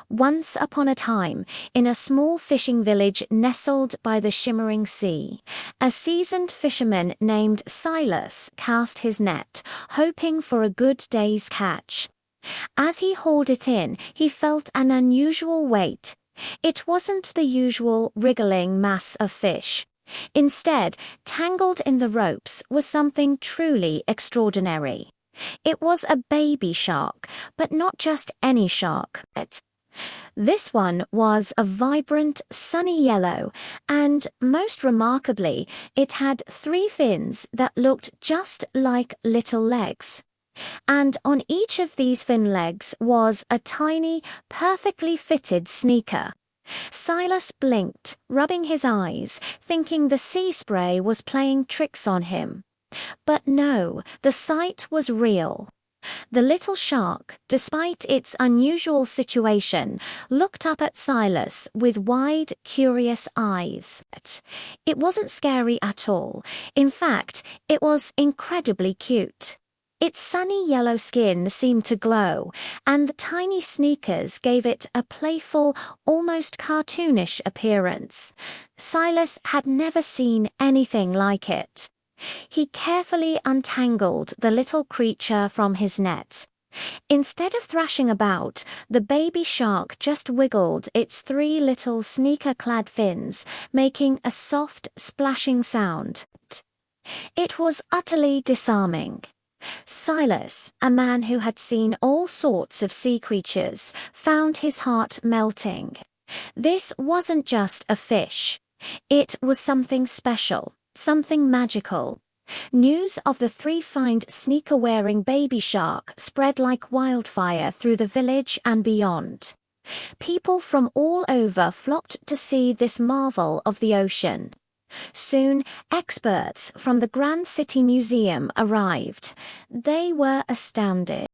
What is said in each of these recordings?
Once upon a time, in a small fishing village nestled by the shimmering sea, a seasoned fisherman named Silas cast his net, hoping for a good day's catch. As he hauled it in, he felt an unusual weight. It wasn't the usual wriggling mass of fish. Instead, tangled in the ropes was something truly extraordinary. It was a baby shark, but not just any shark. This one was a vibrant, sunny yellow, and, most remarkably, it had 3 fins that looked just like little legs. And on each of these fin legs was a tiny, perfectly fitted sneaker. Silas blinked, rubbing his eyes, thinking the sea spray was playing tricks on him. But no, the sight was real. The little shark, despite its unusual situation, looked up at Silas with wide, curious eyes. It wasn't scary at all. In fact, it was incredibly cute. Its sunny yellow skin seemed to glow, and the tiny sneakers gave it a playful, almost cartoonish appearance. Silas had never seen anything like it. He carefully untangled the little creature from his net. Instead of thrashing about, the baby shark just wiggled its 3 little sneaker-clad fins, making a soft, splashing sound. It was utterly disarming. Silas, a man who had seen all sorts of sea creatures, found his heart melting. This wasn't just a fish. It was something special, something magical. News of the 3-fined sneaker-wearing baby shark spread like wildfire through the village and beyond. People from all over flocked to see this marvel of the ocean. Soon, experts from the Grand City Museum arrived. They were astounded.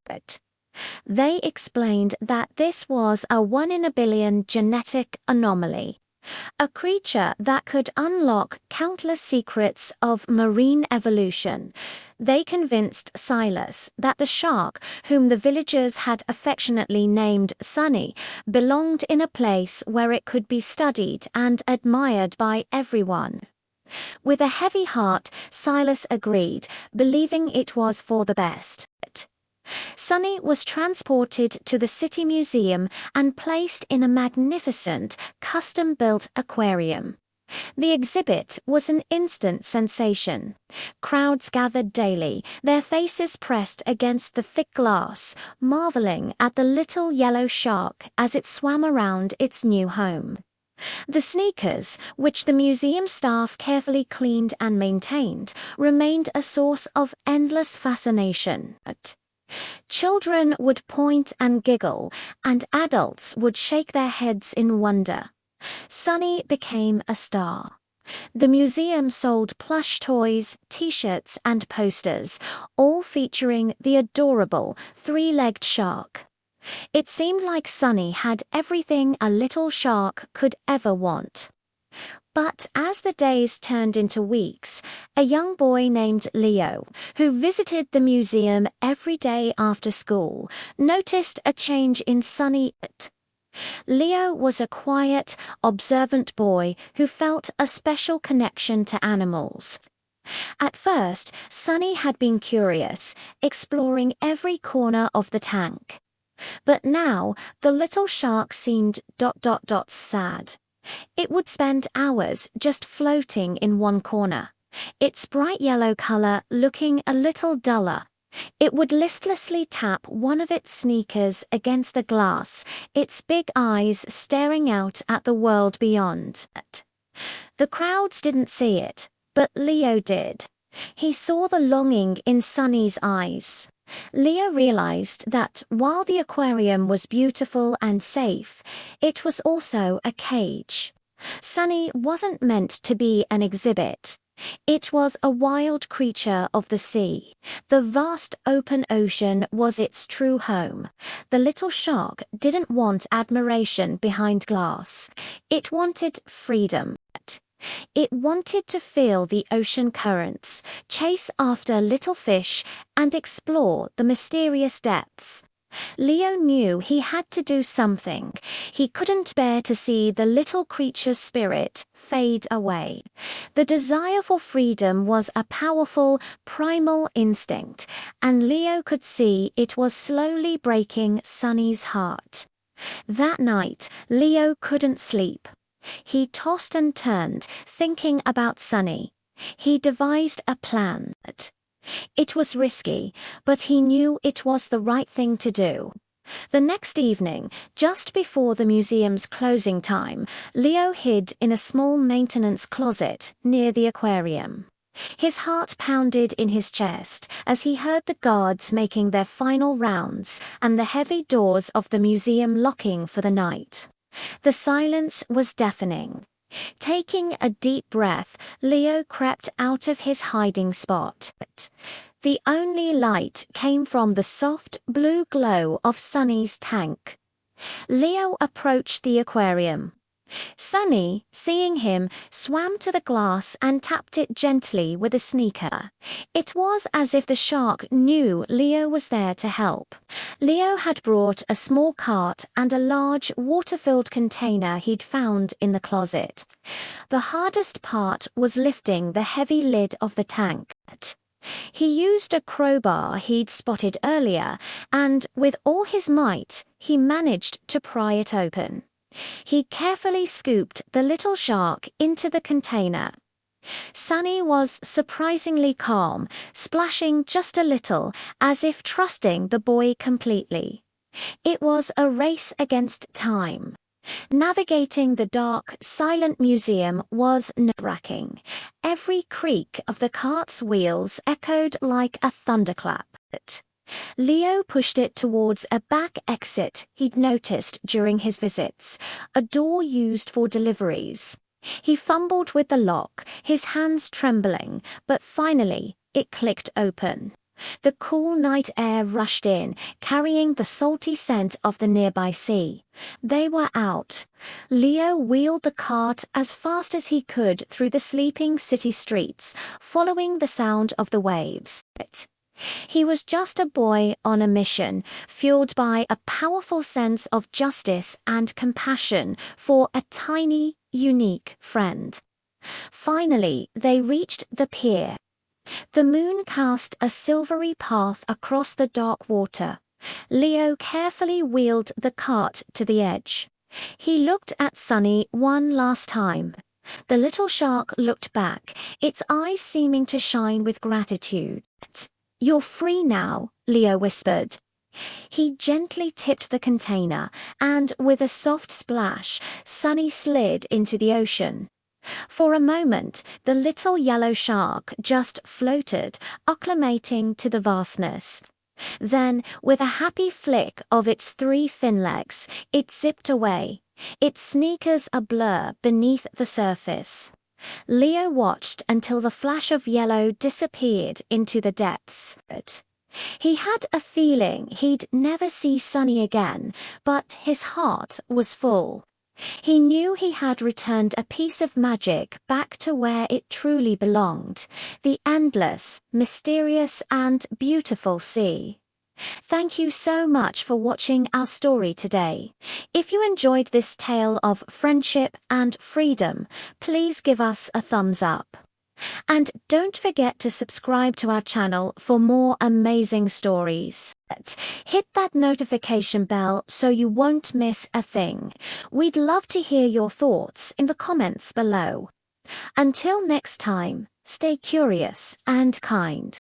They explained that this was a 1 in a billion genetic anomaly, a creature that could unlock countless secrets of marine evolution. They convinced Silas that the shark, whom the villagers had affectionately named Sunny, belonged in a place where it could be studied and admired by everyone. With a heavy heart, Silas agreed, believing it was for the best. Sunny was transported to the City Museum and placed in a magnificent, custom-built aquarium. The exhibit was an instant sensation. Crowds gathered daily, their faces pressed against the thick glass, marveling at the little yellow shark as it swam around its new home. The sneakers, which the museum staff carefully cleaned and maintained, remained a source of endless fascination. Children would point and giggle, and adults would shake their heads in wonder. Sunny became a star. The museum sold plush toys, t-shirts, and posters, all featuring the adorable 3-legged shark. It seemed like Sunny had everything a little shark could ever want. But as the days turned into weeks, a young boy named Leo, who visited the museum every day after school, noticed a change in Sunny. Leo was a quiet, observant boy who felt a special connection to animals. At first, Sunny had been curious, exploring every corner of the tank. But now, the little shark seemed ... sad. It would spend hours just floating in one corner, its bright yellow color looking a little duller. It would listlessly tap one of its sneakers against the glass, its big eyes staring out at the world beyond. The crowds didn't see it, but Leo did. He saw the longing in Sunny's eyes. Leo realized that while the aquarium was beautiful and safe, it was also a cage. Sunny wasn't meant to be an exhibit. It was a wild creature of the sea. The vast open ocean was its true home. The little shark didn't want admiration behind glass. It wanted freedom. It wanted to feel the ocean currents, chase after little fish, and explore the mysterious depths. Leo knew he had to do something. He couldn't bear to see the little creature's spirit fade away. The desire for freedom was a powerful, primal instinct, and Leo could see it was slowly breaking Sunny's heart. That night, Leo couldn't sleep. He tossed and turned, thinking about Sunny. He devised a plan. It was risky, but he knew it was the right thing to do. The next evening, just before the museum's closing time, Leo hid in a small maintenance closet near the aquarium. His heart pounded in his chest as he heard the guards making their final rounds and the heavy doors of the museum locking for the night. The silence was deafening. Taking a deep breath, Leo crept out of his hiding spot. The only light came from the soft blue glow of Sunny's tank. Leo approached the aquarium. Sunny, seeing him, swam to the glass and tapped it gently with a sneaker. It was as if the shark knew Leo was there to help. Leo had brought a small cart and a large water-filled container he'd found in the closet. The hardest part was lifting the heavy lid of the tank. He used a crowbar he'd spotted earlier, and with all his might, he managed to pry it open. He carefully scooped the little shark into the container. Sunny was surprisingly calm, splashing just a little, as if trusting the boy completely. It was a race against time. Navigating the dark, silent museum was nerve-wracking. Every creak of the cart's wheels echoed like a thunderclap. Leo pushed it towards a back exit he'd noticed during his visits, a door used for deliveries. He fumbled with the lock, his hands trembling, but finally it clicked open. The cool night air rushed in, carrying the salty scent of the nearby sea. They were out. Leo wheeled the cart as fast as he could through the sleeping city streets, following the sound of the waves. He was just a boy on a mission, fueled by a powerful sense of justice and compassion for a tiny, unique friend. Finally, they reached the pier. The moon cast a silvery path across the dark water. Leo carefully wheeled the cart to the edge. He looked at Sunny one last time. The little shark looked back, its eyes seeming to shine with gratitude. "You're free now," Leo whispered. He gently tipped the container, and with a soft splash, Sunny slid into the ocean. For a moment, the little yellow shark just floated, acclimating to the vastness. Then, with a happy flick of its 3 fin legs, it zipped away, its sneakers a blur beneath the surface. Leo watched until the flash of yellow disappeared into the depths. He had a feeling he'd never see Sunny again, but his heart was full. He knew he had returned a piece of magic back to where it truly belonged, the endless, mysterious and beautiful sea. Thank you so much for watching our story today. If you enjoyed this tale of friendship and freedom, please give us a thumbs up. And don't forget to subscribe to our channel for more amazing stories. Hit that notification bell so you won't miss a thing. We'd love to hear your thoughts in the comments below. Until next time, stay curious and kind.